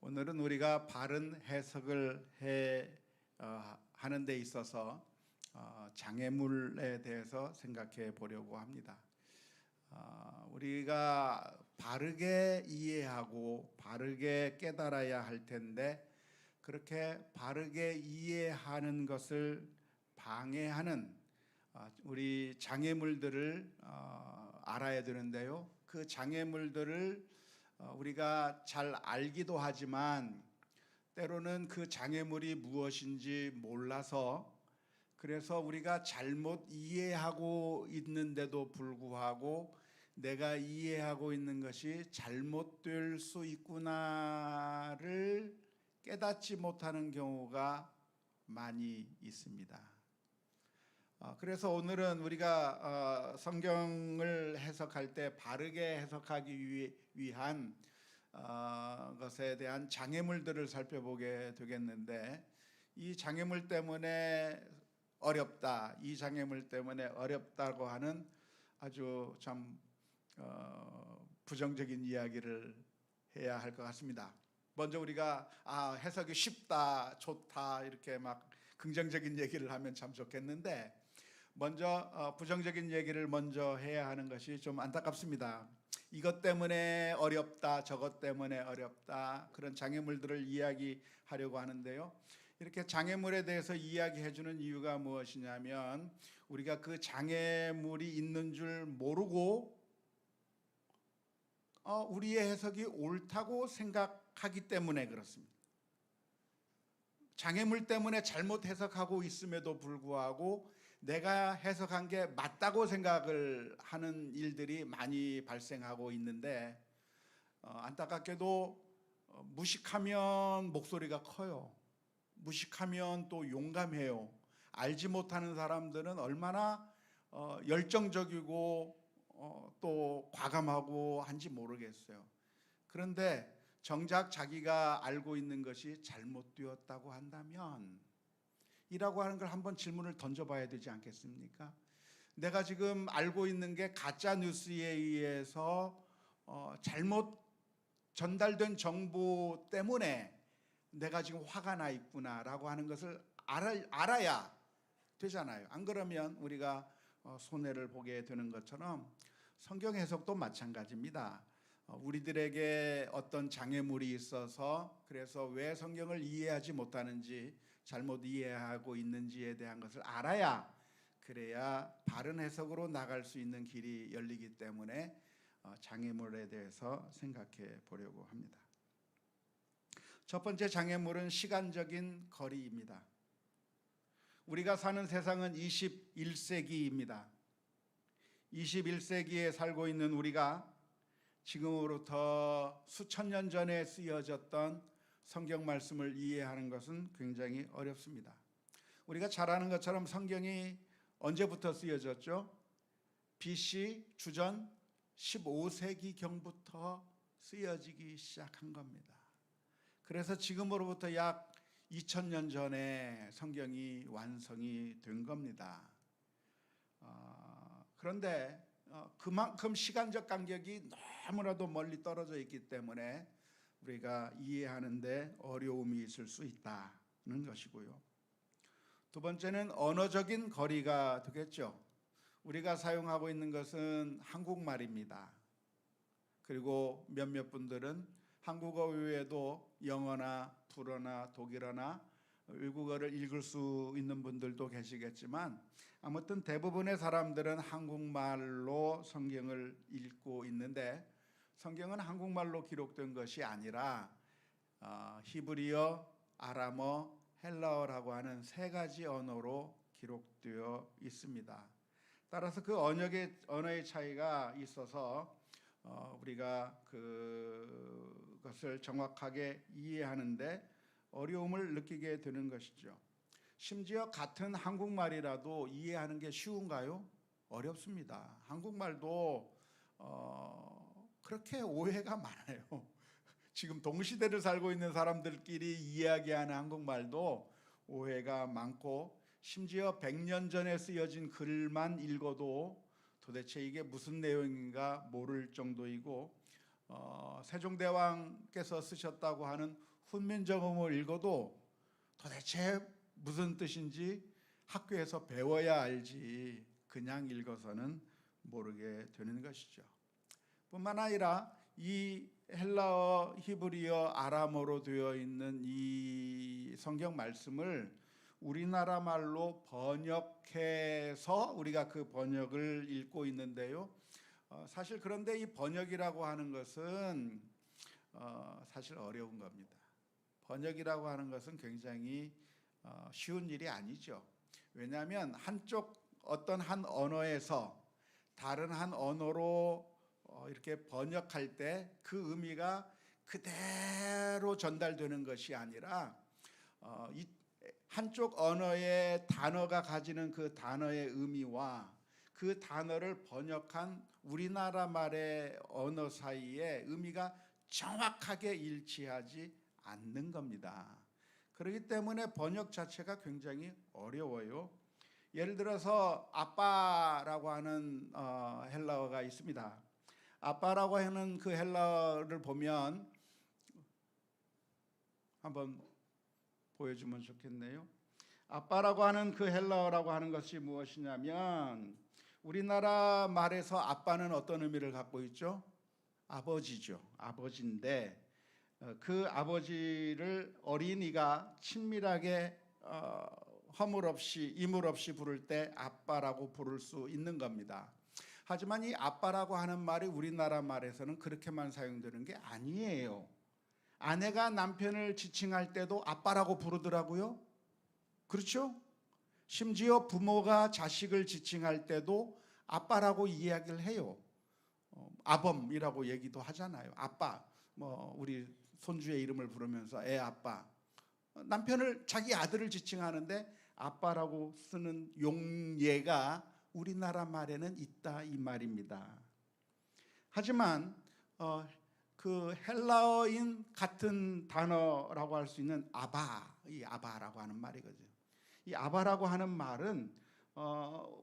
오늘은 우리가 바른 해석을 하는 데 있어서 장애물에 대해서 생각해 보려고 합니다. 우리가 바르게 이해하고 바르게 깨달아야 할 텐데 그렇게 바르게 이해하는 것을 방해하는 우리 장애물들을 알아야 되는데요. 그 장애물들을 우리가 잘 알기도 하지만 때로는 그 장애물이 무엇인지 몰라서 그래서 우리가 잘못 이해하고 있는데도 불구하고 내가 이해하고 있는 것이 잘못될 수 있구나를 깨닫지 못하는 경우가 많이 있습니다. 그래서 오늘은 우리가 성경을 해석할 때 바르게 해석하기 위한 것에 대한 장애물들을 살펴보게 되겠는데, 이 장애물 때문에 어렵다, 이 장애물 때문에 어렵다고 하는 아주 참 부정적인 이야기를 해야 할 것 같습니다. 먼저 우리가 해석이 쉽다, 좋다 이렇게 막 긍정적인 얘기를 하면 참 좋겠는데, 먼저 부정적인 얘기를 먼저 해야 하는 것이 좀 안타깝습니다. 이것 때문에 어렵다, 저것 때문에 어렵다, 그런 장애물들을 이야기하려고 하는데요. 이렇게 장애물에 대해서 이야기해 주는 이유가 무엇이냐면, 우리가 그 장애물이 있는 줄 모르고 우리의 해석이 옳다고 생각하기 때문에 그렇습니다. 장애물 때문에 잘못 해석하고 있음에도 불구하고 내가 해석한 게 맞다고 생각을 하는 일들이 많이 발생하고 있는데, 안타깝게도 무식하면 목소리가 커요. 무식하면 또 용감해요. 알지 못하는 사람들은 얼마나 열정적이고 또 과감하고 한지 모르겠어요. 그런데 정작 자기가 알고 있는 것이 잘못되었다고 한다면 이라고 하는 걸 한번 질문을 던져봐야 되지 않겠습니까? 내가 지금 알고 있는 게 가짜 뉴스에 의해서 잘못 전달된 정보 때문에 내가 지금 화가 나 있구나라고 하는 것을 알아야 되잖아요. 안 그러면 우리가 손해를 보게 되는 것처럼 성경 해석도 마찬가지입니다. 우리들에게 어떤 장애물이 있어서 그래서 왜 성경을 이해하지 못하는지, 잘못 이해하고 있는지에 대한 것을 알아야, 그래야 바른 해석으로 나갈 수 있는 길이 열리기 때문에 장애물에 대해서 생각해 보려고 합니다. 첫 번째 장애물은 시간적인 거리입니다. 우리가 사는 세상은 21세기입니다. 21세기에 살고 있는 우리가 지금으로부터 수천 년 전에 쓰여졌던 성경 말씀을 이해하는 것은 굉장히 어렵습니다. 우리가 잘 아는 것처럼 성경이 언제부터 쓰여졌죠? BC 주전 15세기경부터 쓰여지기 시작한 겁니다. 그래서 지금으로부터 약 2000년 전에 성경이 완성이 된 겁니다. 그런데 그만큼 시간적 간격이 너무나도 멀리 떨어져 있기 때문에 우리가 이해하는 데 어려움이 있을 수 있다는 것이고요. 두 번째는 언어적인 거리가 되겠죠. 우리가 사용하고 있는 것은 한국말입니다. 그리고 몇몇 분들은 한국어 외에도 영어나 불어나 독일어나 외국어를 읽을 수 있는 분들도 계시겠지만, 아무튼 대부분의 사람들은 한국말로 성경을 읽고 있는데, 성경은 한국말로 기록된 것이 아니라 히브리어, 아람어, 헬라어라고 하는 세 가지 언어로 기록되어 있습니다. 따라서 그 언어의 차이가 있어서 우리가 그것을 정확하게 이해하는데 어려움을 느끼게 되는 것이죠. 심지어 같은 한국말이라도 이해하는 게 쉬운가요? 어렵습니다. 한국말도 그렇게 오해가 많아요. 지금 동시대를 살고 있는 사람들끼리 이야기하는 한국말도 오해가 많고, 심지어 100년 전에 쓰여진 글만 읽어도 도대체 이게 무슨 내용인가 모를 정도이고, 세종대왕께서 쓰셨다고 하는 훈민정음을 읽어도 도대체 무슨 뜻인지 학교에서 배워야 알지 그냥 읽어서는 모르게 되는 것이죠. 뿐만 아니라 이 헬라어, 히브리어, 아람어로 되어 있는 이 성경 말씀을 우리나라 말로 번역해서 우리가 그 번역을 읽고 있는데요. 사실 그런데 이 번역이라고 하는 것은 사실 어려운 겁니다. 번역이라고 하는 것은 굉장히 쉬운 일이 아니죠. 왜냐하면 어떤 한 언어에서 다른 한 언어로 이렇게 번역할 때 그 의미가 그대로 전달되는 것이 아니라 이 한쪽 언어의 단어가 가지는 그 단어의 의미와 그 단어를 번역한 우리나라 말의 언어 사이에 의미가 정확하게 일치하지 않는 겁니다. 그렇기 때문에 번역 자체가 굉장히 어려워요. 예를 들어서 아빠라고 하는 헬라어가 있습니다. 아빠라고 하는 그 헬라어를 보면 한번 보여주면 좋겠네요. 아빠라고 하는 그 헬라어라고 하는 것이 무엇이냐면 우리나라 말에서 아빠는 어떤 의미를 갖고 있죠? 아버지죠. 아버지인데 그 아버지를 어린이가 친밀하게 허물 없이 이물 없이 부를 때 아빠라고 부를 수 있는 겁니다. 하지만 이 아빠라고 하는 말이 우리나라 말에서는 그렇게만 사용되는 게 아니에요. 아내가 남편을 지칭할 때도 아빠라고 부르더라고요. 그렇죠? 심지어 부모가 자식을 지칭할 때도 아빠라고 이야기를 해요. 아범이라고 얘기도 하잖아요. 아빠, 우리 손주의 이름을 부르면서 애 아빠. 남편을 자기 아들을 지칭하는데 아빠라고 쓰는 용례가 우리나라 말에는 있다 이 말입니다. 하지만 그 헬라어인 같은 단어라고 할 수 있는 아바, 이 아바라고 하는 말이거든요. 이 아바라고 하는 말은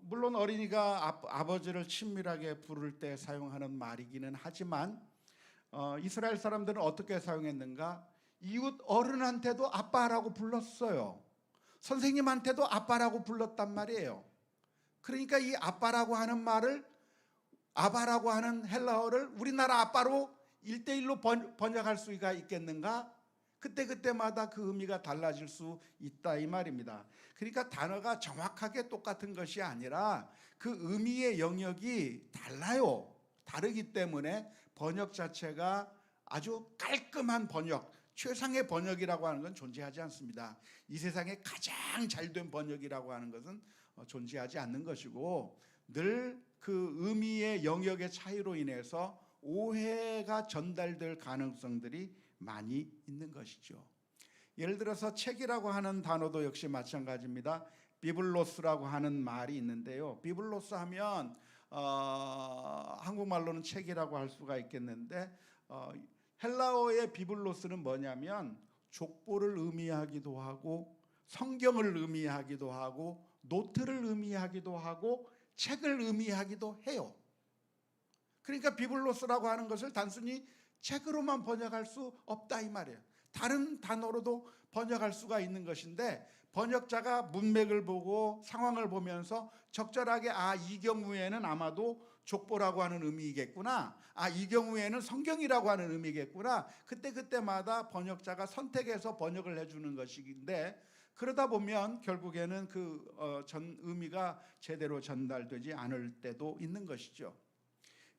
물론 어린이가 아버지를 친밀하게 부를 때 사용하는 말이기는 하지만 이스라엘 사람들은 어떻게 사용했는가? 이웃 어른한테도 아빠라고 불렀어요. 선생님한테도 아빠라고 불렀단 말이에요. 그러니까 이 아빠라고 하는 말을 아바라고 하는 헬라어를 우리나라 아빠로 1대1로 번역할 수가 있겠는가? 그때마다 그 의미가 달라질 수 있다 이 말입니다. 그러니까 단어가 정확하게 똑같은 것이 아니라 그 의미의 영역이 달라요. 다르기 때문에 번역 자체가 아주 깔끔한 번역, 최상의 번역이라고 하는 건 존재하지 않습니다. 이 세상에 가장 잘된 번역이라고 하는 것은 존재하지 않는 것이고 늘 그 의미의 영역의 차이로 인해서 오해가 전달될 가능성들이 많이 있는 것이죠. 예를 들어서 책이라고 하는 단어도 역시 마찬가지입니다. 비블로스라고 하는 말이 있는데요. 비블로스 하면 한국말로는 책이라고 할 수가 있겠는데 헬라어의 비블로스는 뭐냐면 족보를 의미하기도 하고 성경을 의미하기도 하고 노트를 의미하기도 하고 책을 의미하기도 해요. 그러니까 비블로스라고 하는 것을 단순히 책으로만 번역할 수 없다 이 말이에요. 다른 단어로도 번역할 수가 있는 것인데 번역자가 문맥을 보고 상황을 보면서 적절하게 이 경우에는 아마도 족보라고 하는 의미겠구나. 이 경우에는 성경이라고 하는 의미겠구나. 그때마다 번역자가 선택해서 번역을 해주는 것인데 그러다 보면 결국에는 그 전 의미가 제대로 전달되지 않을 때도 있는 것이죠.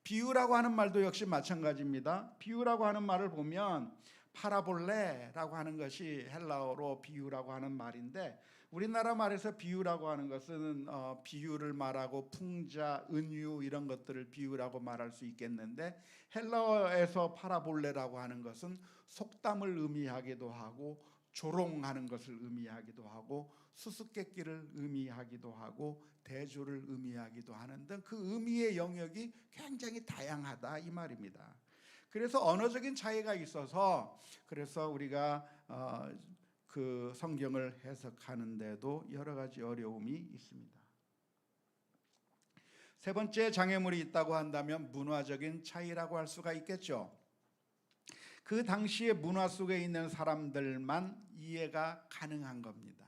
비유라고 하는 말도 역시 마찬가지입니다. 비유라고 하는 말을 보면 파라볼레라고 하는 것이 헬라어로 비유라고 하는 말인데 우리나라 말에서 비유라고 하는 것은 비유를 말하고 풍자, 은유 이런 것들을 비유라고 말할 수 있겠는데 헬라어에서 파라볼레라고 하는 것은 속담을 의미하기도 하고 조롱하는 것을 의미하기도 하고 수수께끼를 의미하기도 하고 대조를 의미하기도 하는 등 그 의미의 영역이 굉장히 다양하다 이 말입니다. 그래서 언어적인 차이가 있어서 그래서 우리가 그 성경을 해석하는데도 여러 가지 어려움이 있습니다. 세 번째 장애물이 있다고 한다면 문화적인 차이라고 할 수가 있겠죠. 그 당시의 문화 속에 있는 사람들만 이해가 가능한 겁니다.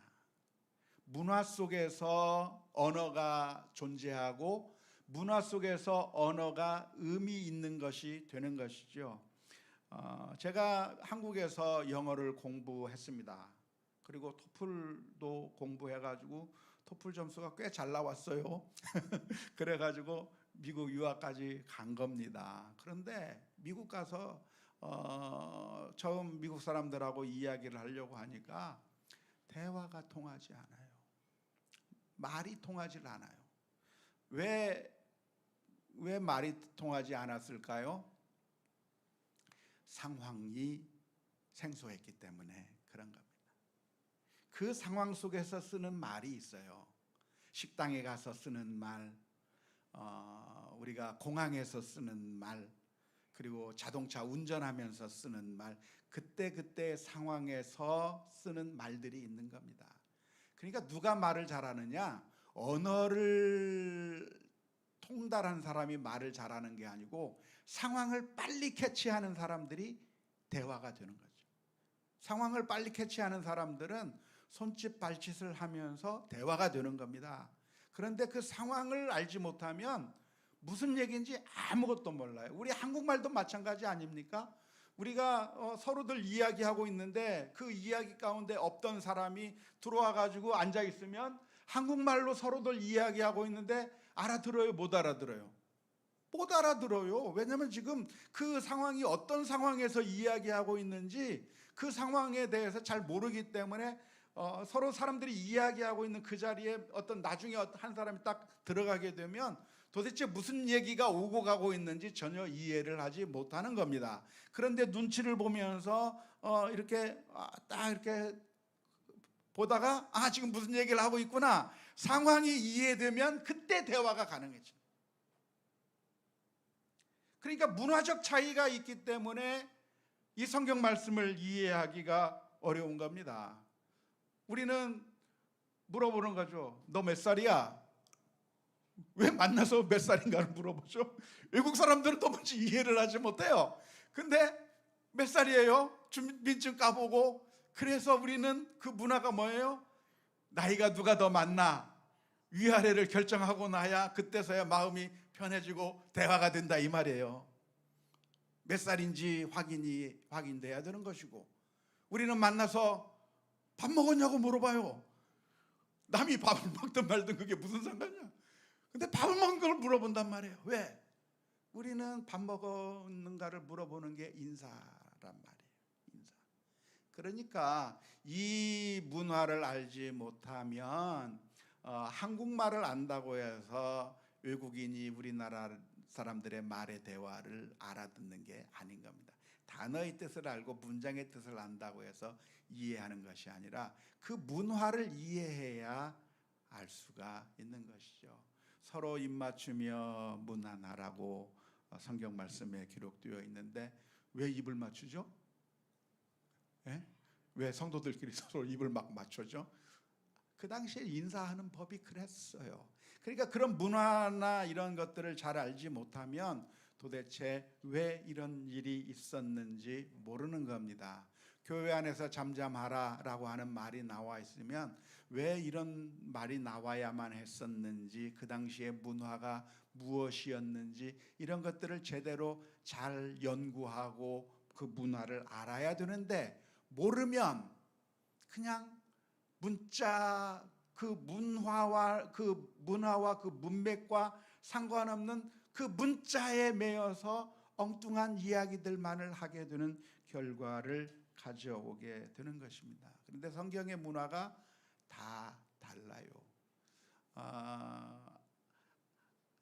문화 속에서 언어가 존재하고 문화 속에서 언어가 의미 있는 것이 되는 것이죠. 제가 한국에서 영어를 공부했습니다. 그리고 토플도 공부해가지고 토플 점수가 꽤 잘 나왔어요. 그래가지고 미국 유학까지 간 겁니다. 그런데 미국 가서 처음 미국 사람들하고 이야기를 하려고 하니까 대화가 통하지 않아요. 말이 통하지 않아요. 왜 말이 통하지 않았을까요? 상황이 생소했기 때문에 그런 겁니다. 그 상황 속에서 쓰는 말이 있어요. 식당에 가서 쓰는 말, 우리가 공항에서 쓰는 말, 그리고 자동차 운전하면서 쓰는 말, 그때 상황에서 쓰는 말들이 있는 겁니다. 그러니까 누가 말을 잘하느냐? 언어를 통달한 사람이 말을 잘하는 게 아니고 상황을 빨리 캐치하는 사람들이 대화가 되는 거죠. 상황을 빨리 캐치하는 사람들은 손짓 발짓을 하면서 대화가 되는 겁니다. 그런데 그 상황을 알지 못하면 무슨 얘기인지 아무것도 몰라요. 우리 한국말도 마찬가지 아닙니까? 우리가 서로들 이야기하고 있는데 그 이야기 가운데 없던 사람이 들어와 가지고 앉아 있으면 한국말로 서로들 이야기하고 있는데 알아들어요? 못 알아들어요? 못 알아들어요. 왜냐하면 지금 그 상황이 어떤 상황에서 이야기하고 있는지 그 상황에 대해서 잘 모르기 때문에 서로 사람들이 이야기하고 있는 그 자리에 어떤 나중에 한 사람이 딱 들어가게 되면 도대체 무슨 얘기가 오고 가고 있는지 전혀 이해를 하지 못하는 겁니다. 그런데 눈치를 보면서 이렇게 딱 이렇게 보다가 지금 무슨 얘기를 하고 있구나, 상황이 이해되면 그때 대화가 가능해집니다. 그러니까 문화적 차이가 있기 때문에 이 성경 말씀을 이해하기가 어려운 겁니다. 우리는 물어보는 거죠. 너 몇 살이야? 왜 만나서 몇 살인가를 물어보죠. 외국 사람들은 도무지 이해를 하지 못해요. 근데 몇 살이에요? 주민증 까보고. 그래서 우리는 그 문화가 뭐예요? 나이가 누가 더 많나 위아래를 결정하고 나야 그때서야 마음이 편해지고 대화가 된다 이 말이에요. 몇 살인지 확인돼야 되는 것이고, 우리는 만나서 밥 먹었냐고 물어봐요. 남이 밥을 먹든 말든 그게 무슨 상관이야. 근데 밥을 먹은 걸 물어본단 말이에요. 왜? 우리는 밥 먹었는가를 물어보는 게 인사란 말이에요. 인사. 그러니까 이 문화를 알지 못하면 한국말을 안다고 해서 외국인이 우리나라 사람들의 말의 대화를 알아듣는 게 아닌 겁니다. 단어의 뜻을 알고 문장의 뜻을 안다고 해서 이해하는 것이 아니라 그 문화를 이해해야 알 수가 있는 것이죠. 서로 입맞추며 문안하라고 성경 말씀에 기록되어 있는데 왜 입을 맞추죠? 예? 왜 성도들끼리 서로 입을 막 맞춰죠? 그 당시에 인사하는 법이 그랬어요. 그러니까 그런 문화나 이런 것들을 잘 알지 못하면 도대체 왜 이런 일이 있었는지 모르는 겁니다. 교회 안에서 잠잠하라라고 하는 말이 나와 있으면 왜 이런 말이 나와야만 했었는지, 그 당시의 문화가 무엇이었는지 이런 것들을 제대로 잘 연구하고 그 문화를 알아야 되는데, 모르면 그냥 문자 그 문화와 그 문맥과 상관없는 그 문자에 매여서 엉뚱한 이야기들만을 하게 되는 결과를 가져오게 되는 것입니다. 그런데 성경의 문화가 다 달라요.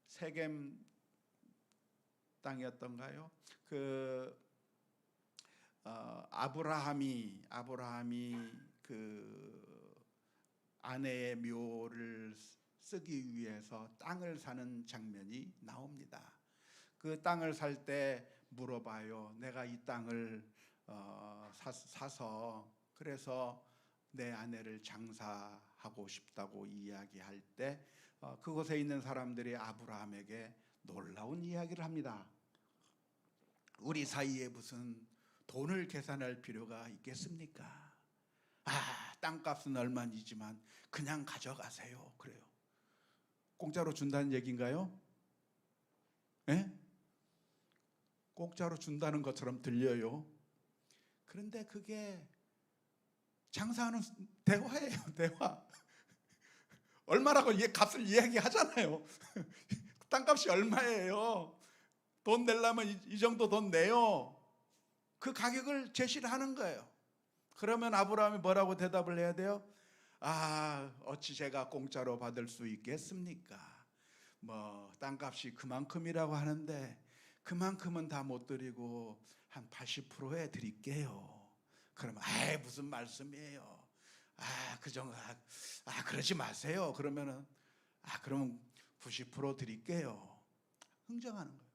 세겜 땅이었던가요? 아브라함이 그 아내의 묘를 쓰기 위해서 땅을 사는 장면이 나옵니다. 그 땅을 살 때 물어봐요. 내가 이 땅을 사서 그래서 내 아내를 장사하고 싶다고 이야기할 때 그곳에 있는 사람들이 아브라함에게 놀라운 이야기를 합니다. 우리 사이에 무슨 돈을 계산할 필요가 있겠습니까? 땅값은 얼마이지만 그냥 가져가세요. 그래요. 공짜로 준다는 얘기인가요? 예? 공짜로 준다는 것처럼 들려요. 그런데 그게 장사하는 대화예요. 대화. 얼마라고 값을 이야기하잖아요. 땅값이 얼마예요? 돈 내려면 이 정도 돈 내요. 그 가격을 제시를 하는 거예요. 그러면 아브라함이 뭐라고 대답을 해야 돼요? 어찌 제가 공짜로 받을 수 있겠습니까? 땅값이 그만큼이라고 하는데 그만큼은 다 못 드리고 한 80%에 드릴게요. 그러면 무슨 말씀이에요? 그 정도 그러지 마세요. 그러면은 그럼 90% 드릴게요. 흥정하는 거예요.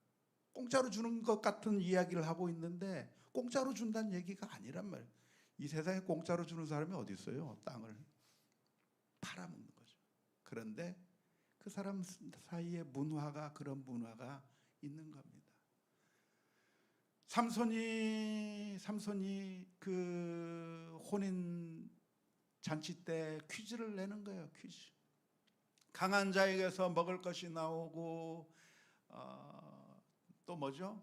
공짜로 주는 것 같은 이야기를 하고 있는데 공짜로 준다는 얘기가 아니란 말이에요. 이 세상에 공짜로 주는 사람이 어디 있어요? 땅을 팔아먹는 거죠. 그런데 그 사람 사이에 그런 문화가 있는 겁니다. 삼손이 그 혼인 잔치 때 퀴즈를 내는 거예요. 퀴즈. 강한 자에게서 먹을 것이 나오고 또 뭐죠?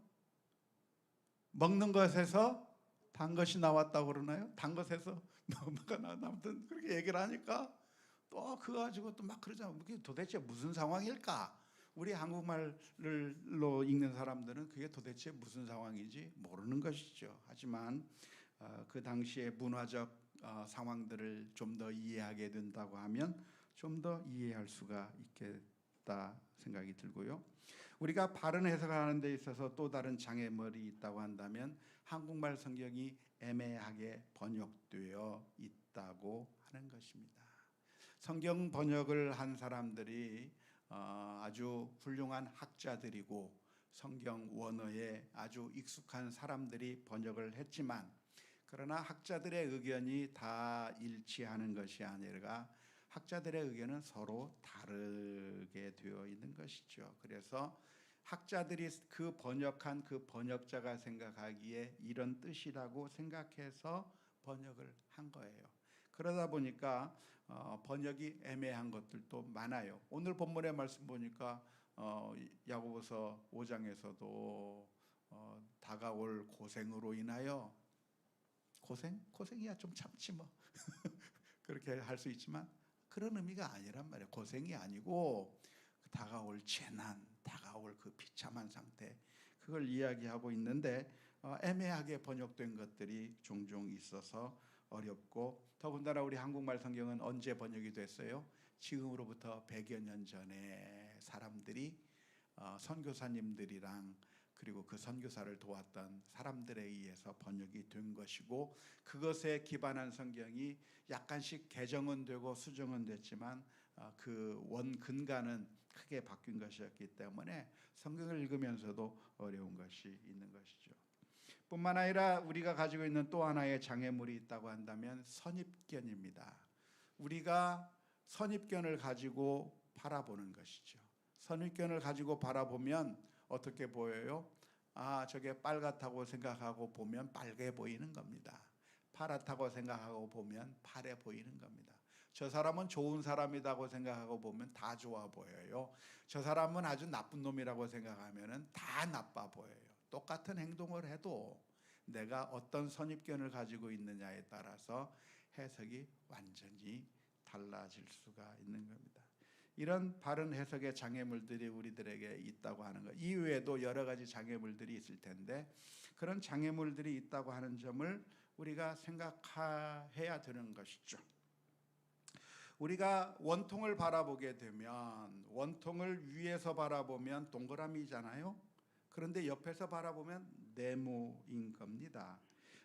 먹는 것에서 단 것이 나왔다고 그러나요? 단 것에서 뭐가 나왔나? 아무튼 그렇게 얘기를 하니까 또 그거 가지고 또 막 그러잖아요. 그게 도대체 무슨 상황일까? 우리 한국말로 읽는 사람들은 그게 도대체 무슨 상황인지 모르는 것이죠. 하지만 그 당시의 문화적 상황들을 좀 더 이해하게 된다고 하면 좀 더 이해할 수가 있겠다 생각이 들고요. 우리가 바른 해석하는 데 있어서 또 다른 장애물이 있다고 한다면 한국말 성경이 애매하게 번역되어 있다고 하는 것입니다. 성경 번역을 한 사람들이 아주 훌륭한 학자들이고 성경 원어에 아주 익숙한 사람들이 번역을 했지만 그러나 학자들의 의견이 다 일치하는 것이 아니라 학자들의 의견은 서로 다르게 되어 있는 것이죠. 그래서 학자들이 그 번역한 그 번역자가 생각하기에 이런 뜻이라고 생각해서 번역을 한 거예요. 그러다 보니까 번역이 애매한 것들도 많아요. 오늘 본문의 말씀 보니까 야고보서 5장에서도 다가올 고생으로 인하여 고생이야 좀 참지 뭐 그렇게 할 수 있지만 그런 의미가 아니란 말이에요. 고생이 아니고 다가올 재난, 다가올 그 비참한 상태 그걸 이야기하고 있는데 애매하게 번역된 것들이 종종 있어서 어렵고 더군다나 우리 한국말 성경은 언제 번역이 됐어요? 지금으로부터 100여 년 전에 사람들이 선교사님들이랑 그리고 그 선교사를 도왔던 사람들에 의해서 번역이 된 것이고 그것에 기반한 성경이 약간씩 개정은 되고 수정은 됐지만 그 원근간은 크게 바뀐 것이었기 때문에 성경을 읽으면서도 어려운 것이 있는 것이죠. 뿐만 아니라 우리가 가지고 있는 또 하나의 장애물이 있다고 한다면 선입견입니다. 우리가 선입견을 가지고 바라보는 것이죠. 선입견을 가지고 바라보면 어떻게 보여요? 저게 빨갛다고 생각하고 보면 빨개 보이는 겁니다. 파랗다고 생각하고 보면 파래 보이는 겁니다. 저 사람은 좋은 사람이라고 생각하고 보면 다 좋아 보여요. 저 사람은 아주 나쁜 놈이라고 생각하면 다 나빠 보여요. 똑같은 행동을 해도 내가 어떤 선입견을 가지고 있느냐에 따라서 해석이 완전히 달라질 수가 있는 겁니다. 이런 바른 해석의 장애물들이 우리들에게 있다고 하는 것. 이외에도 여러 가지 장애물들이 있을 텐데 그런 장애물들이 있다고 하는 점을 우리가 생각해야 되는 것이죠. 우리가 원통을 바라보게 되면 원통을 위에서 바라보면 동그라미잖아요. 그런데 옆에서 바라보면 네모인 겁니다.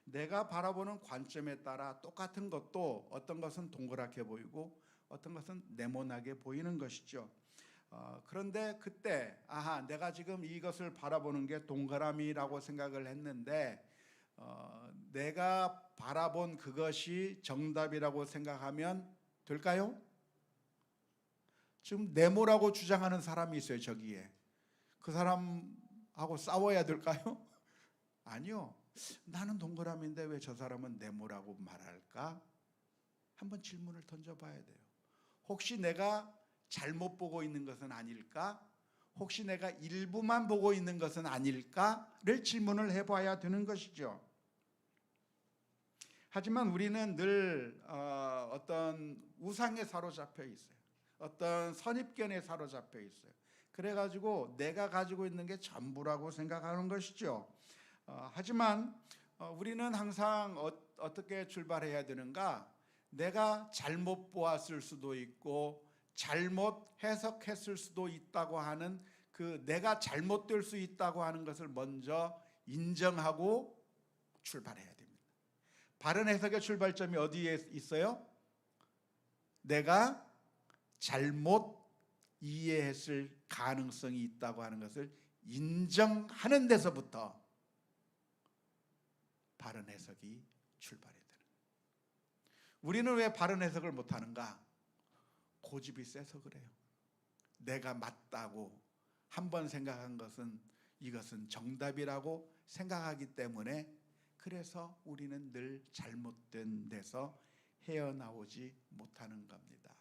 내가 바라보는 관점에 따라 똑같은 것도 어떤 것은 동그랗게 보이고 어떤 것은 네모나게 보이는 것이죠. 그런데 그때 내가 지금 이것을 바라보는 게 동그라미라고 생각을 했는데 내가 바라본 그것이 정답이라고 생각하면 될까요? 지금 네모라고 주장하는 사람이 있어요. 저기에 그 사람하고 싸워야 될까요? 아니요. 나는 동그라미인데 왜 저 사람은 네모라고 말할까? 한번 질문을 던져봐야 돼요. 혹시 내가 잘못 보고 있는 것은 아닐까? 혹시 내가 일부만 보고 있는 것은 아닐까를 질문을 해봐야 되는 것이죠. 하지만 우리는 늘 어떤 우상에 사로잡혀 있어요. 어떤 선입견에 사로잡혀 있어요. 그래가지고 내가 가지고 있는 게 전부라고 생각하는 것이죠. 하지만 우리는 항상 어떻게 출발해야 되는가? 내가 잘못 보았을 수도 있고 잘못 해석했을 수도 있다고 하는 그 내가 잘못될 수 있다고 하는 것을 먼저 인정하고 출발해야 됩니다. 바른 해석의 출발점이 어디에 있어요? 내가 잘못 이해했을 가능성이 있다고 하는 것을 인정하는 데서부터 바른 해석이 출발해야 되는 거예요. 우리는 왜 바른 해석을 못하는가? 고집이 세서 그래요. 내가 맞다고 한번 생각한 것은 이것은 정답이라고 생각하기 때문에 그래서 우리는 늘 잘못된 데서 헤어나오지 못하는 겁니다.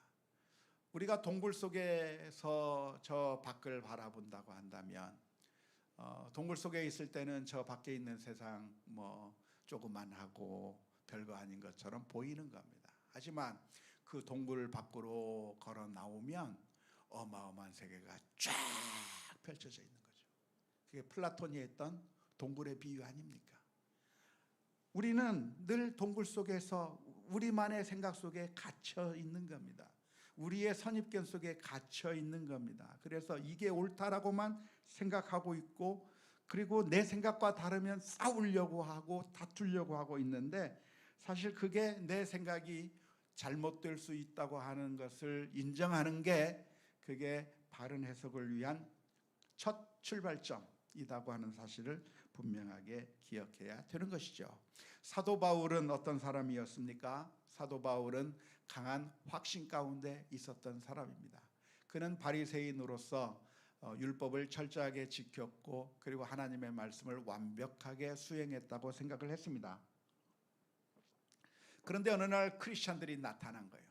우리가 동굴 속에서 저 밖을 바라본다고 한다면 동굴 속에 있을 때는 저 밖에 있는 세상 조그만하고 별거 아닌 것처럼 보이는 겁니다. 하지만 그 동굴 밖으로 걸어 나오면 어마어마한 세계가 쫙 펼쳐져 있는 거죠. 그게 플라톤이 했던 동굴의 비유 아닙니까? 우리는 늘 동굴 속에서 우리만의 생각 속에 갇혀 있는 겁니다. 우리의 선입견 속에 갇혀 있는 겁니다. 그래서 이게 옳다라고만 생각하고 있고 그리고 내 생각과 다르면 싸우려고 하고 다투려고 하고 있는데 사실 그게 내 생각이 잘못될 수 있다고 하는 것을 인정하는 게 그게 바른 해석을 위한 첫 출발점이라고 하는 사실을 분명하게 기억해야 되는 것이죠. 사도 바울은 어떤 사람이었습니까? 사도 바울은 강한 확신 가운데 있었던 사람입니다. 그는 바리새인으로서 율법을 철저하게 지켰고 그리고 하나님의 말씀을 완벽하게 수행했다고 생각을 했습니다. 그런데 어느 날 크리스찬들이 나타난 거예요.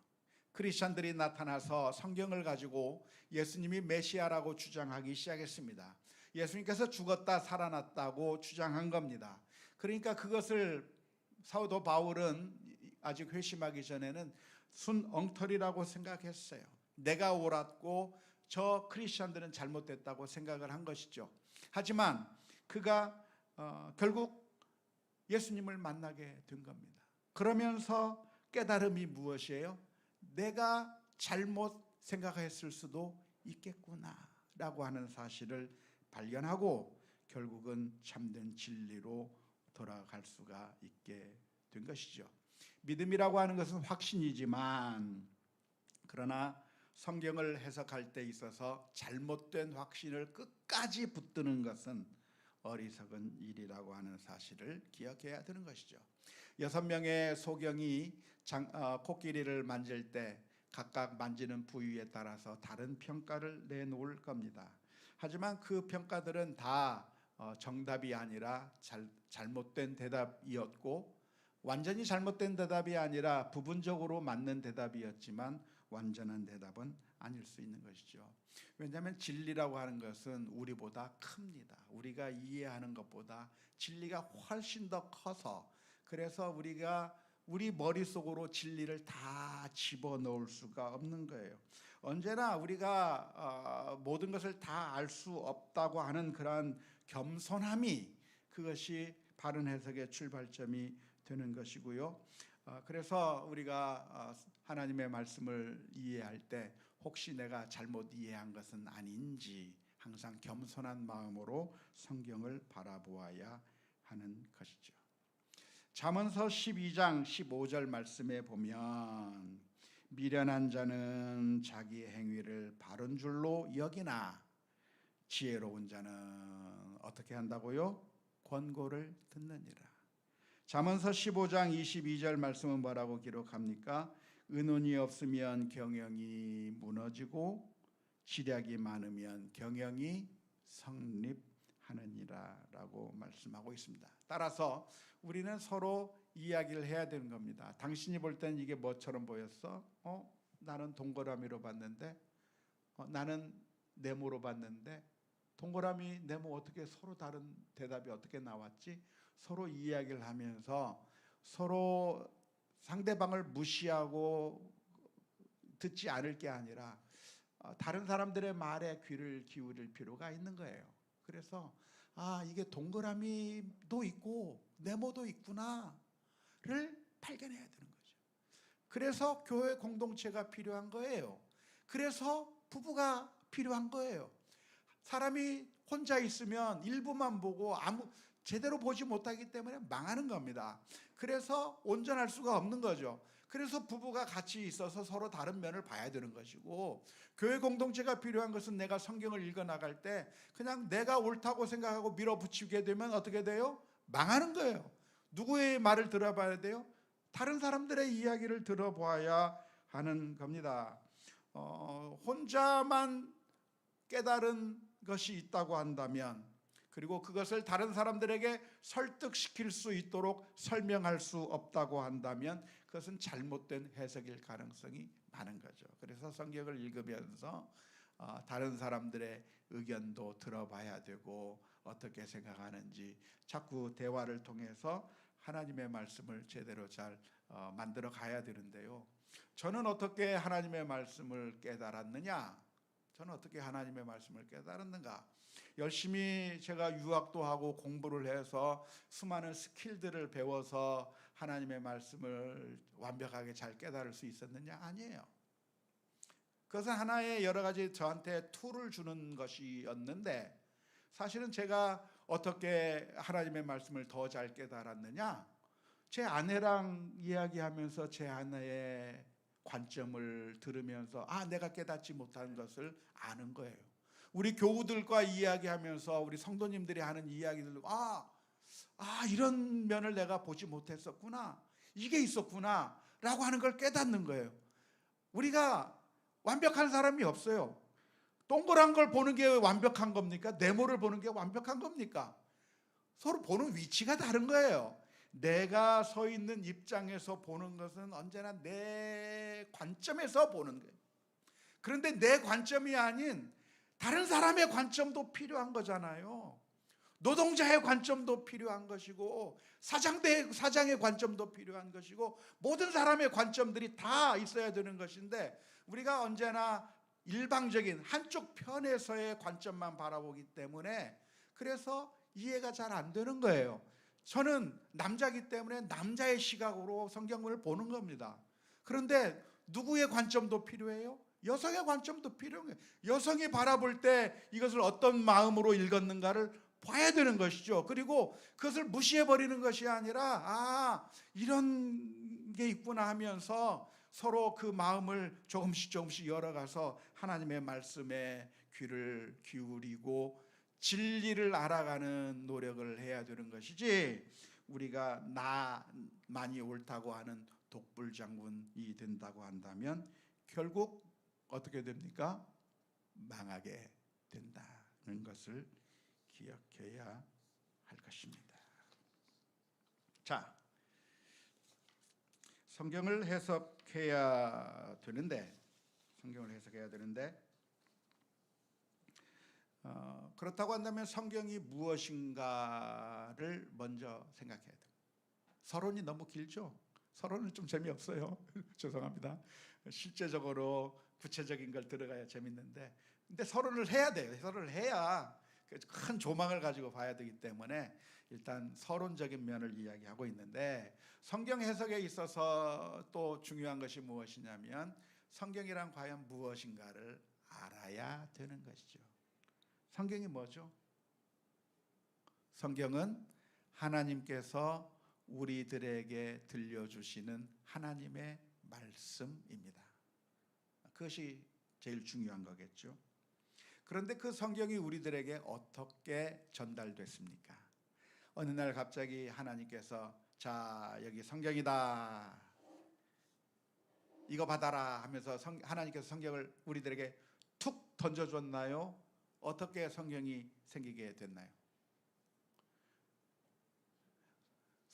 크리스찬들이 나타나서 성경을 가지고 예수님이 메시아라고 주장하기 시작했습니다. 예수님께서 죽었다 살아났다고 주장한 겁니다. 그러니까 그것을 사도 바울은 아직 회심하기 전에는 순 엉터리라고 생각했어요. 내가 옳았고 저 크리스찬들은 잘못됐다고 생각을 한 것이죠. 하지만 그가 결국 예수님을 만나게 된 겁니다. 그러면서 깨달음이 무엇이에요? 내가 잘못 생각했을 수도 있겠구나라고 하는 사실을 발견하고 결국은 참된 진리로 돌아갈 수가 있게 된 것이죠. 믿음이라고 하는 것은 확신이지만 그러나 성경을 해석할 때 있어서 잘못된 확신을 끝까지 붙드는 것은 어리석은 일이라고 하는 사실을 기억해야 되는 것이죠. 6명의 소경이 코끼리를 만질 때 각각 만지는 부위에 따라서 다른 평가를 내놓을 겁니다. 하지만 그 평가들은 다 정답이 아니라 잘못된 대답이었고 완전히 잘못된 대답이 아니라 부분적으로 맞는 대답이었지만 완전한 대답은 아닐 수 있는 것이죠. 왜냐하면 진리라고 하는 것은 우리보다 큽니다. 우리가 이해하는 것보다 진리가 훨씬 더 커서 그래서 우리 머릿속으로 진리를 다 집어넣을 수가 없는 거예요. 언제나 우리가 모든 것을 다 알 수 없다고 하는 그러한 겸손함이 그것이 바른 해석의 출발점이 되는 것이고요. 그래서 우리가 하나님의 말씀을 이해할 때 혹시 내가 잘못 이해한 것은 아닌지 항상 겸손한 마음으로 성경을 바라보아야 하는 것이죠. 잠언서 12장 15절 말씀에 보면 미련한 자는 자기 행위를 바른 줄로 여기나 지혜로운 자는 어떻게 한다고요? 권고를 듣느니라. 잠언서 15장 22절 말씀은 뭐라고 기록합니까? 의논이 없으면 경영이 무너지고 지략이 많으면 경영이 성립하느니라 라고 말씀하고 있습니다. 따라서 우리는 서로 이야기를 해야 되는 겁니다. 당신이 볼 때는 이게 뭐처럼 보였어? 나는 동그라미로 봤는데, 나는 네모로 봤는데, 동그라미, 네모 어떻게 서로 다른 대답이 어떻게 나왔지? 서로 이야기를 하면서 서로 상대방을 무시하고 듣지 않을 게 아니라 다른 사람들의 말에 귀를 기울일 필요가 있는 거예요. 그래서 이게 동그라미도 있고 네모도 있구나를 발견해야 되는 거죠. 그래서 교회 공동체가 필요한 거예요. 그래서 부부가 필요한 거예요. 사람이 혼자 있으면 일부만 보고 제대로 보지 못하기 때문에 망하는 겁니다. 그래서 온전할 수가 없는 거죠. 그래서 부부가 같이 있어서 서로 다른 면을 봐야 되는 것이고, 교회 공동체가 필요한 것은 내가 성경을 읽어 나갈 때 그냥 내가 옳다고 생각하고 밀어붙이게 되면 어떻게 돼요? 망하는 거예요. 누구의 말을 들어봐야 돼요? 다른 사람들의 이야기를 들어봐야 하는 겁니다. 혼자만 깨달은 것이 있다고 한다면, 그리고 그것을 다른 사람들에게 설득시킬 수 있도록 설명할 수 없다고 한다면 그것은 잘못된 해석일 가능성이 많은 거죠. 그래서 성경을 읽으면서 다른 사람들의 의견도 들어봐야 되고, 어떻게 생각하는지 자꾸 대화를 통해서 하나님의 말씀을 제대로 잘 만들어 가야 되는데요. 저는 어떻게 하나님의 말씀을 깨달았느냐? 저는 어떻게 하나님의 말씀을 깨달았는가? 열심히 제가 유학도 하고 공부를 해서 수많은 스킬들을 배워서 하나님의 말씀을 완벽하게 잘 깨달을 수 있었느냐? 아니에요. 그것은 하나의 여러 가지 저한테 툴을 주는 것이었는데, 사실은 제가 어떻게 하나님의 말씀을 더 잘 깨달았느냐? 제 아내랑 이야기하면서 제 아내의 관점을 들으면서 내가 깨닫지 못한 것을 아는 거예요. 우리 교우들과 이야기하면서 우리 성도님들이 하는 이야기들, 이런 면을 내가 보지 못했었구나, 이게 있었구나 라고 하는 걸 깨닫는 거예요. 우리가 완벽한 사람이 없어요. 동그란 걸 보는 게 완벽한 겁니까? 네모를 보는 게 완벽한 겁니까? 서로 보는 위치가 다른 거예요. 내가 서 있는 입장에서 보는 것은 언제나 내 관점에서 보는 거예요. 그런데 내 관점이 아닌 다른 사람의 관점도 필요한 거잖아요. 노동자의 관점도 필요한 것이고, 사장의 관점도 필요한 것이고, 모든 사람의 관점들이 다 있어야 되는 것인데, 우리가 언제나 일방적인 한쪽 편에서의 관점만 바라보기 때문에 그래서 이해가 잘 안 되는 거예요. 저는 남자이기 때문에 남자의 시각으로 성경을 보는 겁니다. 그런데 누구의 관점도 필요해요? 여성의 관점도 필요한 거예요. 여성이 바라볼 때 이것을 어떤 마음으로 읽었는가를 봐야 되는 것이죠. 그리고 그것을 무시해버리는 것이 아니라 이런 게 있구나 하면서 서로 그 마음을 조금씩 열어가서 하나님의 말씀에 귀를 기울이고 진리를 알아가는 노력을 해야 되는 것이지, 우리가 나만이 옳다고 하는 독불장군이 된다고 한다면 결국 어떻게 됩니까? 망하게 된다는 것을 기억해야 할 것입니다. 자, 성경을 해석해야 되는데 그렇다고 한다면 성경이 무엇인가를 먼저 생각해야 돼요. 서론이 너무 길죠? 서론은 좀 재미없어요. 죄송합니다. 실제적으로 구체적인 걸 들어가야 재밌는데, 근데 서론을 해야 돼요. 서론을 해야 큰 조망을 가지고 봐야 되기 때문에 일단 서론적인 면을 이야기하고 있는데, 성경 해석에 있어서 또 중요한 것이 무엇이냐면 성경이란 과연 무엇인가를 알아야 되는 것이죠. 성경이 뭐죠? 성경은 하나님께서 우리들에게 들려주시는 하나님의 말씀입니다. 그것이 제일 중요한 거겠죠. 그런데 그 성경이 우리들에게 어떻게 전달됐습니까? 어느 날 갑자기 하나님께서 자, 여기 성경이다, 이거 받아라 하면서 하나님께서 성경을 우리들에게 툭 던져줬나요? 어떻게 성경이 생기게 됐나요?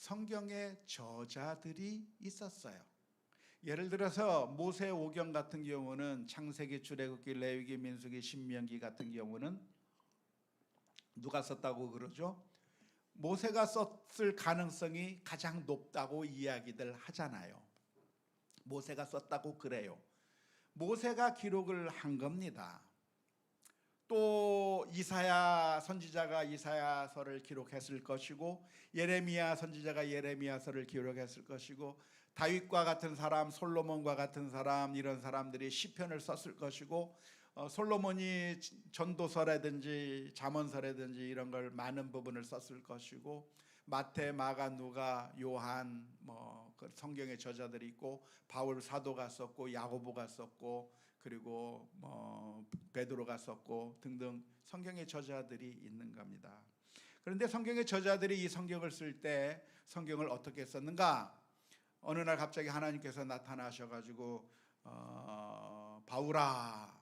성경의 저자들이 있었어요. 예를 들어서 모세 오경 같은 경우는 창세기, 출애굽기, 레위기, 민수기, 신명기 같은 경우는 누가 썼다고 그러죠? 모세가 썼을 가능성이 가장 높다고 이야기들 하잖아요. 모세가 썼다고 그래요. 모세가 기록을 한 겁니다. 또 이사야 선지자가 이사야서를 기록했을 것이고, 예레미야 선지자가 예레미야서를 기록했을 것이고, 다윗과 같은 사람, 솔로몬과 같은 사람, 이런 사람들이 시편을 썼을 것이고, 솔로몬이 전도서라든지 잠언서라든지 이런 걸 많은 부분을 썼을 것이고, 마태, 마가, 누가, 요한 그 성경의 저자들이 있고, 바울 사도가 썼고, 야고보가 썼고, 그리고 베드로가 썼고 등등 성경의 저자들이 있는 겁니다. 그런데 성경의 저자들이 이 성경을 쓸 때 성경을 어떻게 썼는가? 어느 날 갑자기 하나님께서 나타나셔가지고 바울아,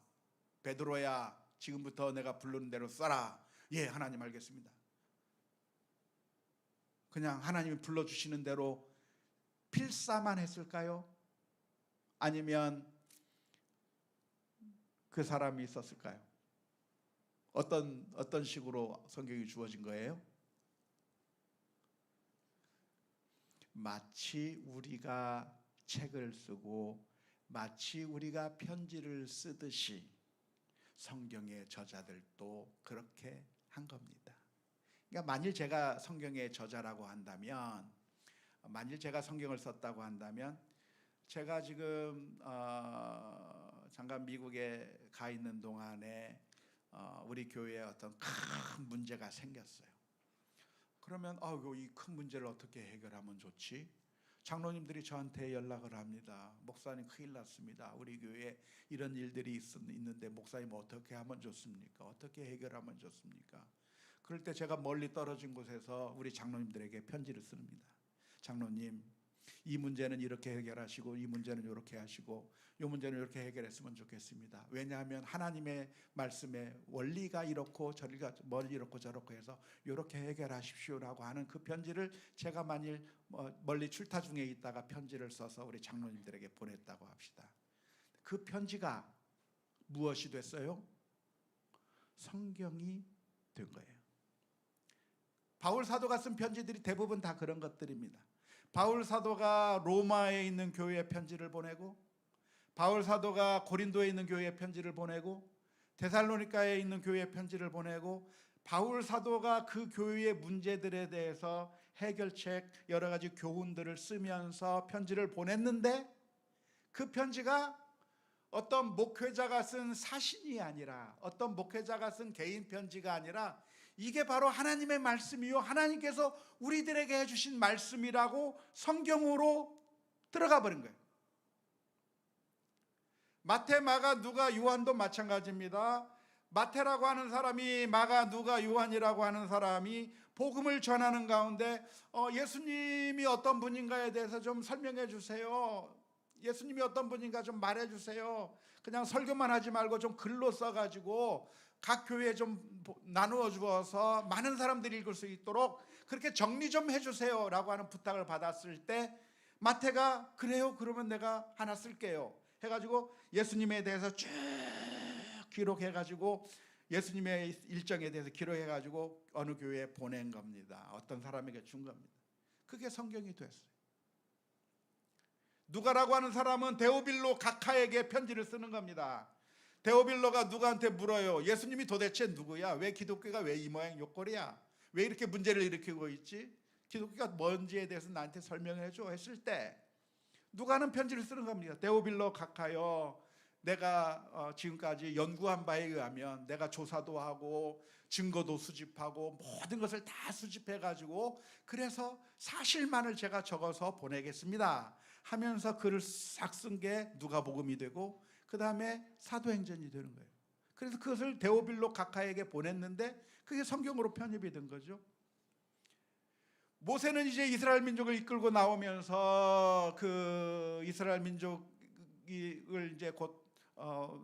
베드로야, 지금부터 내가 부르는 대로 써라. 예, 하나님 알겠습니다. 그냥 하나님이 불러주시는 대로 필사만 했을까요? 아니면 그 사람이 있었을까요? 어떤 식으로 성경이 주어진 거예요? 마치 우리가 책을 쓰고 마치 우리가 편지를 쓰듯이 성경의 저자들도 그렇게 한 겁니다. 그러니까 만일 제가 성경의 저자라고 한다면, 만일 제가 성경을 썼다고 한다면, 제가 지금 잠깐 미국에 가 있는 동안에 우리 교회에 어떤 큰 문제가 생겼어요. 그러면 이 큰 문제를 어떻게 해결하면 좋지? 장로님들이 저한테 연락을 합니다. 목사님, 큰일 났습니다. 우리 교회에 이런 일들이 있는데 목사님 어떻게 하면 좋습니까? 어떻게 해결하면 좋습니까? 그럴 때 제가 멀리 떨어진 곳에서 우리 장로님들에게 편지를 씁니다. 장로님, 이 문제는 이렇게 해결하시고, 이 문제는 이렇게 하시고, 이 문제는 이렇게 해결했으면 좋겠습니다. 왜냐하면 하나님의 말씀에 원리가 이렇고 저리가 멀리 이렇고 저렇고 해서 이렇게 해결하십시오라고 하는 그 편지를 제가 만일 멀리 출타 중에 있다가 편지를 써서 우리 장로님들에게 보냈다고 합시다. 그 편지가 무엇이 됐어요? 성경이 된 거예요. 바울 사도가 쓴 편지들이 대부분 다 그런 것들입니다. 바울 사도가 로마에 있는 교회에 편지를 보내고, 바울 사도가 고린도에 있는 교회에 편지를 보내고, 데살로니가에 있는 교회에 편지를 보내고, 바울 사도가 그 교회의 문제들에 대해서 해결책, 여러 가지 교훈들을 쓰면서 편지를 보냈는데, 그 편지가 어떤 목회자가 쓴 사신이 아니라, 어떤 목회자가 쓴 개인 편지가 아니라, 이게 바로 하나님의 말씀이요, 하나님께서 우리들에게 해주신 말씀이라고 성경으로 들어가 버린 거예요. 마태, 마가, 누가, 요한도 마찬가지입니다. 마태라고 하는 사람이, 마가, 누가, 요한이라고 하는 사람이 복음을 전하는 가운데 예수님이 어떤 분인가에 대해서 좀 설명해 주세요. 예수님이 어떤 분인가 좀 말해 주세요. 그냥 설교만 하지 말고 좀 글로 써가지고 각 교회에 좀 나누어 주어서 많은 사람들이 읽을 수 있도록 그렇게 정리 좀 해주세요 라고 하는 부탁을 받았을 때, 마태가 그래요, 그러면 내가 하나 쓸게요 해가지고 예수님에 대해서 쭉 기록해가지고, 예수님의 일정에 대해서 기록해가지고 어느 교회에 보낸 겁니다. 어떤 사람에게 준 겁니다. 그게 성경이 됐어요. 누가라고 하는 사람은 데오빌로 각하에게 편지를 쓰는 겁니다. 데오빌로가 누가한테 물어요. 예수님이 도대체 누구야? 왜 기독교가 왜 이 모양 요꼴이야? 왜 이렇게 문제를 일으키고 있지? 기독교가 뭔지에 대해서 나한테 설명해 줘 했을 때, 누가는 편지를 쓰는 겁니다. 데오빌로 각하여, 내가 지금까지 연구한 바에 의하면, 내가 조사도 하고 증거도 수집하고 모든 것을 다 수집해 가지고 그래서 사실만을 제가 적어서 보내겠습니다 하면서 글을 싹 쓴 게 누가복음이 되고, 그 다음에 사도행전이 되는 거예요. 그래서 그것을 데오빌로 각하에게 보냈는데 그게 성경으로 편입이 된 거죠. 모세는 이제 이스라엘 민족을 이끌고 나오면서 그 이스라엘 민족을 이제 곧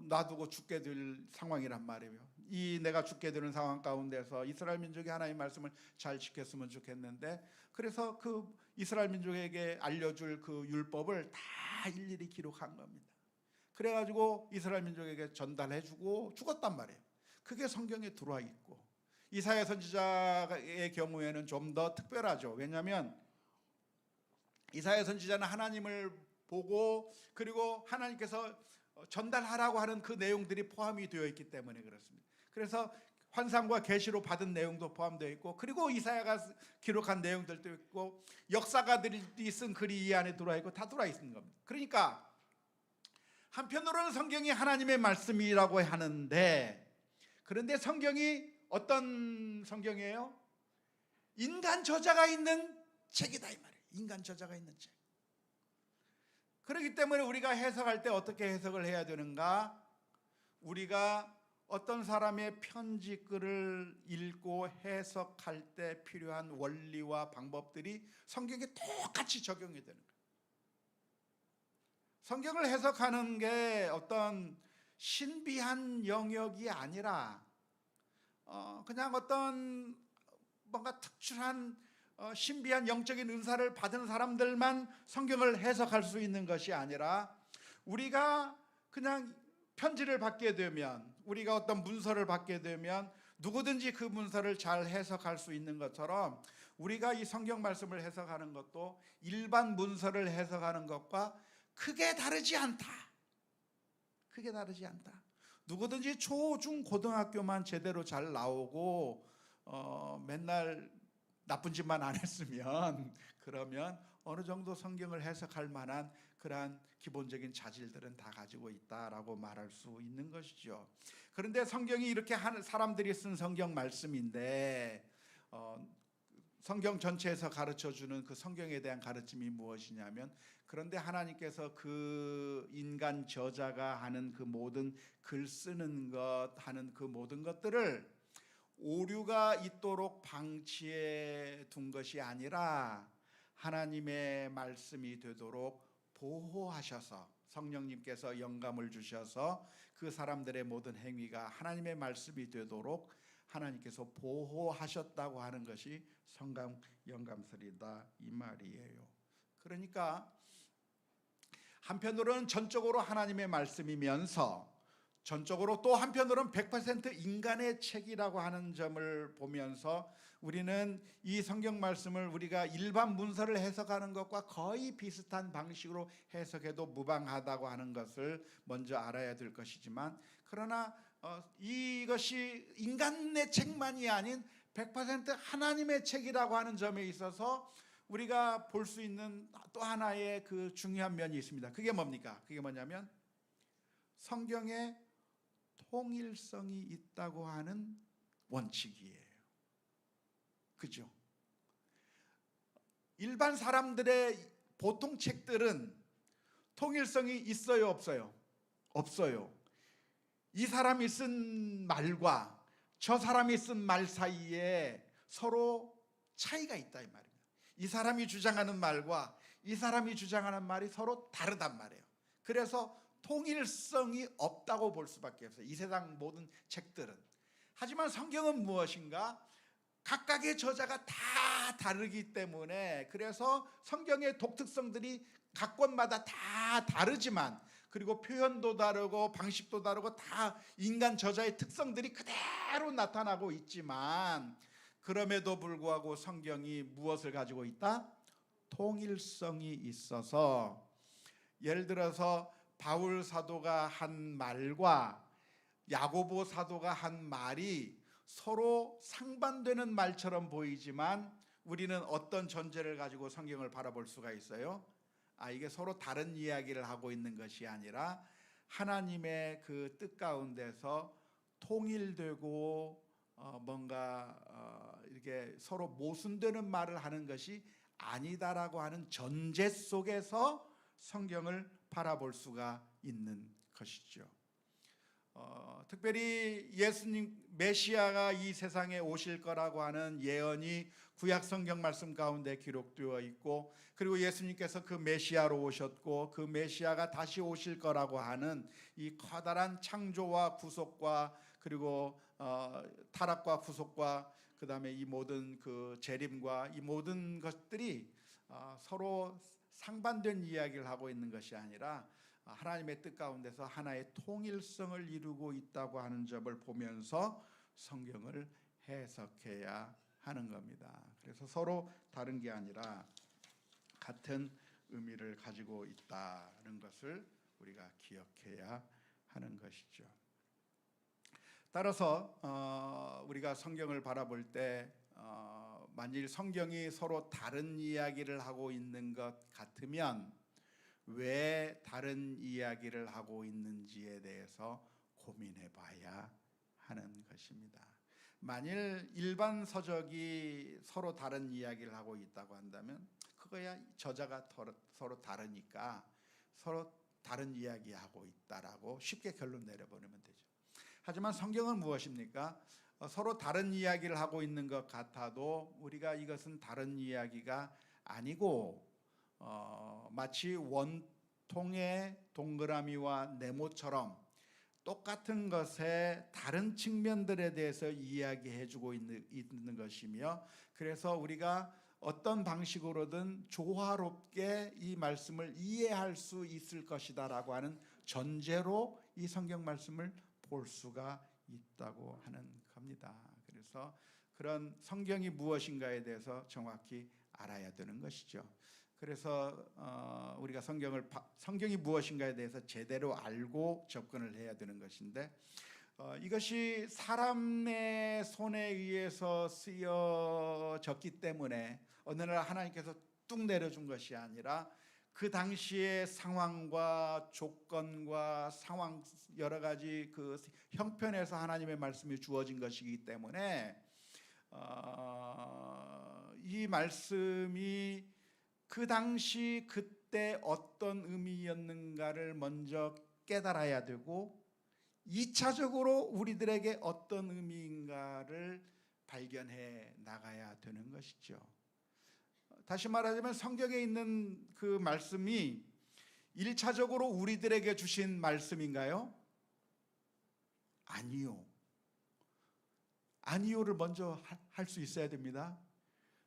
놔두고 죽게 될 상황이란 말이에요. 이 내가 죽게 되는 상황 가운데서 이스라엘 민족이 하나님의 말씀을 잘 지켰으면 좋겠는데, 그래서 그 이스라엘 민족에게 알려줄 그 율법을 다 일일이 기록한 겁니다. 그래가지고 이스라엘 민족에게 전달해주고 죽었단 말이에요. 그게 성경에 들어와 있고, 이사야 선지자의 경우에는 좀 더 특별하죠. 왜냐하면 이사야 선지자는 하나님을 보고 그리고 하나님께서 전달하라고 하는 그 내용들이 포함이 되어 있기 때문에 그렇습니다. 그래서 환상과 계시로 받은 내용도 포함되어 있고, 그리고 이사야가 기록한 내용들도 있고, 역사가들이 쓴 글이 이 안에 들어와 있고, 다 들어와 있는 겁니다. 그러니까 한편으로는 성경이 하나님의 말씀이라고 하는데, 그런데 성경이 어떤 성경이에요? 인간 저자가 있는 책이다 이 말이에요. 인간 저자가 있는 책. 그렇기 때문에 우리가 해석할 때 어떻게 해석을 해야 되는가? 우리가 어떤 사람의 편지글을 읽고 해석할 때 필요한 원리와 방법들이 성경에 똑같이 적용이 되는 거예요. 성경을 해석하는 게 어떤 신비한 영역이 아니라 그냥 어떤 뭔가 특출한 신비한 영적인 은사를 받은 사람들만 성경을 해석할 수 있는 것이 아니라, 우리가 그냥 편지를 받게 되면, 우리가 어떤 문서를 받게 되면 누구든지 그 문서를 잘 해석할 수 있는 것처럼, 우리가 이 성경 말씀을 해석하는 것도 일반 문서를 해석하는 것과 크게 다르지 않다. 크게 다르지 않다. 누구든지 초, 중, 고등학교만 제대로 잘 나오고 맨날 나쁜 짓만 안 했으면, 그러면 어느 정도 성경을 해석할 만한 그러한 기본적인 자질들은 다 가지고 있다라고 말할 수 있는 것이죠. 그런데 성경이 이렇게 하는 사람들이 쓴 성경 말씀인데, 성경 전체에서 가르쳐주는 그 성경에 대한 가르침이 무엇이냐면, 그런데 하나님께서 그 인간 저자가 하는 그 모든 글 쓰는 것 하는 그 모든 것들을 오류가 있도록 방치해 둔 것이 아니라 하나님의 말씀이 되도록 보호하셔서, 성령님께서 영감을 주셔서 그 사람들의 모든 행위가 하나님의 말씀이 되도록 하나님께서 보호하셨다고 하는 것이 성경 영감설이다 이 말이에요. 그러니까 한편으로는 전적으로 하나님의 말씀이면서, 전적으로 또 한편으로는 100% 인간의 책이라고 하는 점을 보면서, 우리는 이 성경 말씀을 우리가 일반 문서를 해석하는 것과 거의 비슷한 방식으로 해석해도 무방하다고 하는 것을 먼저 알아야 될 것이지만, 그러나 이것이 인간의 책만이 아닌 100% 하나님의 책이라고 하는 점에 있어서 우리가 볼 수 있는 또 하나의 그 중요한 면이 있습니다. 그게 뭡니까? 그게 뭐냐면 성경에 통일성이 있다고 하는 원칙이에요. 그죠? 일반 사람들의 보통 책들은 통일성이 있어요, 없어요? 없어요. 이 사람이 쓴 말과 저 사람이 쓴 말 사이에 서로 차이가 있다 이 말입니다. 이 사람이 주장하는 말과 이 사람이 주장하는 말이 서로 다르단 말이에요. 그래서 통일성이 없다고 볼 수밖에 없어요, 이 세상 모든 책들은. 하지만 성경은 무엇인가? 각각의 저자가 다 다르기 때문에, 그래서 성경의 독특성들이 각 권마다 다 다르지만, 그리고 표현도 다르고 방식도 다르고 다 인간 저자의 특성들이 그대로 나타나고 있지만, 그럼에도 불구하고 성경이 무엇을 가지고 있다? 통일성이 있어서, 예를 들어서 바울 사도가 한 말과 야고보 사도가 한 말이 서로 상반되는 말처럼 보이지만, 우리는 어떤 전제를 가지고 성경을 바라볼 수가 있어요? 이게 서로 다른 이야기를 하고 있는 것이 아니라 하나님의 그 뜻 가운데서 통일되고 뭔가 이렇게 서로 모순되는 말을 하는 것이 아니다라고 하는 전제 속에서 성경을 바라볼 수가 있는 것이죠. 특별히 예수님 메시아가 이 세상에 오실 거라고 하는 예언이 구약 성경 말씀 가운데 기록되어 있고, 그리고 예수님께서 그 메시아로 오셨고 그 메시아가 다시 오실 거라고 하는 이 커다란 창조와 구속과 그리고 타락과 구속과 그 다음에 이 모든 그 재림과 이 모든 것들이 서로 상반된 이야기를 하고 있는 것이 아니라 하나님의 뜻 가운데서 하나의 통일성을 이루고 있다고 하는 점을 보면서 성경을 해석해야 하는 겁니다. 그래서 서로 다른 게 아니라 같은 의미를 가지고 있다는 것을 우리가 기억해야 하는 것이죠. 따라서 우리가 성경을 바라볼 때 만일 성경이 서로 다른 이야기를 하고 있는 것 같으면 왜 다른 이야기를 하고 있는지에 대해서 고민해 봐야 하는 것입니다. 만일 일반 서적이 서로 다른 이야기를 하고 있다고 한다면 그거야 저자가 서로 다르니까 서로 다른 이야기하고 있다라고 쉽게 결론 내려버리면 되죠. 하지만 성경은 무엇입니까? 서로 다른 이야기를 하고 있는 것 같아도 우리가 이것은 다른 이야기가 아니고 마치 원통의 동그라미와 네모처럼 똑같은 것의 다른 측면들에 대해서 이야기해주고 있는 것이며, 그래서 우리가 어떤 방식으로든 조화롭게 이 말씀을 이해할 수 있을 것이다라고 하는 전제로 이 성경 말씀을 볼 수가 있다고 하는 겁니다. 그래서 그런 성경이 무엇인가에 대해서 정확히 알아야 되는 것이죠. 그래서 우리가 성경이 무엇인가에 대해서 제대로 알고 접근을 해야 되는 것인데, 이것이 사람의 손에 의해서 쓰여졌기 때문에 어느 날 하나님께서 뚝 내려준 것이 아니라 그 당시의 상황과 조건과 상황 여러 가지 그 형편에서 하나님의 말씀이 주어진 것이기 때문에 이 말씀이 그 당시 그때 어떤 의미였는가를 먼저 깨달아야 되고 2차적으로 우리들에게 어떤 의미인가를 발견해 나가야 되는 것이죠. 다시 말하자면 성경에 있는 그 말씀이 1차적으로 우리들에게 주신 말씀인가요? 아니요. 아니요를 먼저 할 수 있어야 됩니다.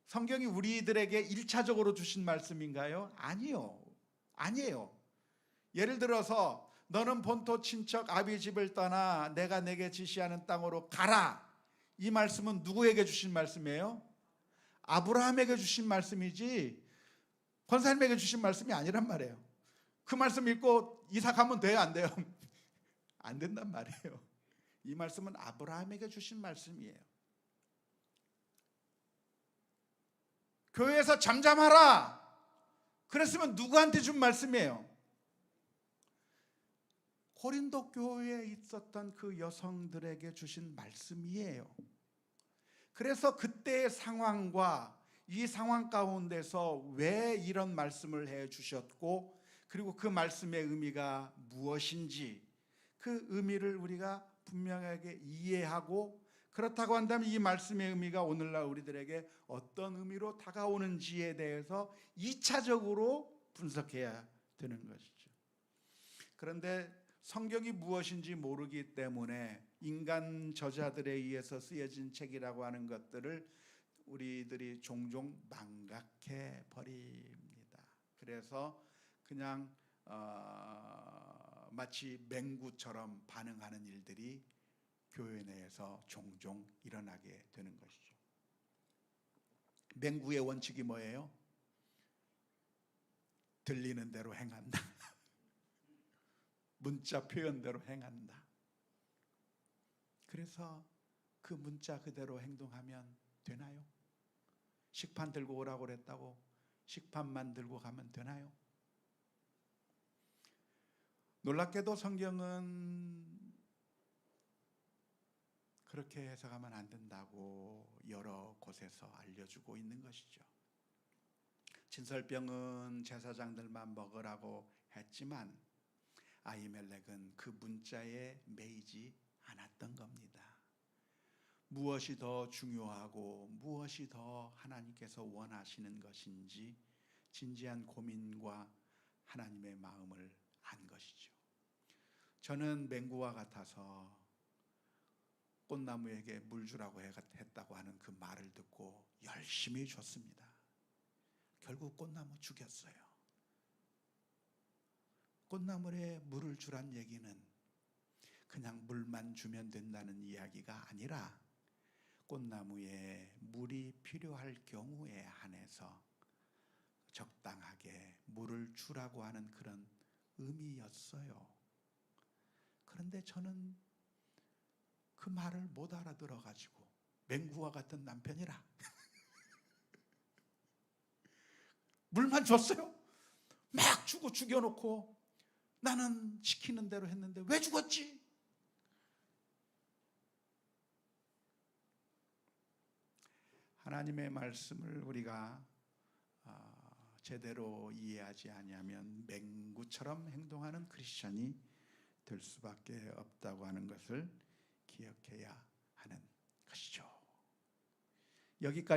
성경이 우리들에게 1차적으로 주신 말씀인가요? 아니요. 아니에요. 예를 들어서 너는 본토 친척 아비 집을 떠나 내가 내게 지시하는 땅으로 가라. 이 말씀은 누구에게 주신 말씀이에요? 아브라함에게 주신 말씀이지 권사님에게 주신 말씀이 아니란 말이에요. 그 말씀 읽고 이삭하면 돼요? 안 돼요? 안 된단 말이에요. 이 말씀은 아브라함에게 주신 말씀이에요. 교회에서 잠잠하라 그랬으면 누구한테 준 말씀이에요? 고린도 교회에 있었던 그 여성들에게 주신 말씀이에요. 그래서 그때의 상황과 이 상황 가운데서 왜 이런 말씀을 해 주셨고, 그리고 그 말씀의 의미가 무엇인지 그 의미를 우리가 분명하게 이해하고, 그렇다고 한다면 이 말씀의 의미가 오늘날 우리들에게 어떤 의미로 다가오는지에 대해서 2차적으로 분석해야 되는 것이죠. 그런데 성경이 무엇인지 모르기 때문에 인간 저자들에 의해서 쓰여진 책이라고 하는 것들을 우리들이 종종 망각해 버립니다. 그래서 그냥 마치 맹구처럼 반응하는 일들이 교회 내에서 종종 일어나게 되는 것이죠. 맹구의 원칙이 뭐예요? 들리는 대로 행한다. 문자 표현대로 행한다. 그래서 그 문자 그대로 행동하면 되나요? 식판 들고 오라고 그랬다고 식판만 들고 가면 되나요? 놀랍게도 성경은 그렇게 해석하면 안 된다고 여러 곳에서 알려주고 있는 것이죠. 진설병은 제사장들만 먹으라고 했지만 아히멜렉은 그 문자에 매이지 않았던 겁니다. 무엇이 더 중요하고 무엇이 더 하나님께서 원하시는 것인지 진지한 고민과 하나님의 마음을 안 것이죠. 저는 맹구와 같아서 꽃나무에게 물 주라고 했다고 하는 그 말을 듣고 열심히 줬습니다. 결국 꽃나무 죽였어요. 꽃나무에 물을 주란 얘기는 그냥 물만 주면 된다는 이야기가 아니라 꽃나무에 물이 필요할 경우에 한해서 적당하게 물을 주라고 하는 그런 의미였어요. 그런데 저는 그 말을 못 알아들어가지고 맹구와 같은 남편이라 물만 줬어요. 막 주고 죽여놓고 나는 시키는 대로 했는데 왜 죽었지? 하나님의 말씀을 우리가 제대로 이해하지 아니하면 맹구처럼 행동하는 크리스천이 될 수밖에 없다고 하는 것을 기억해야 하는 것이죠. 여기까지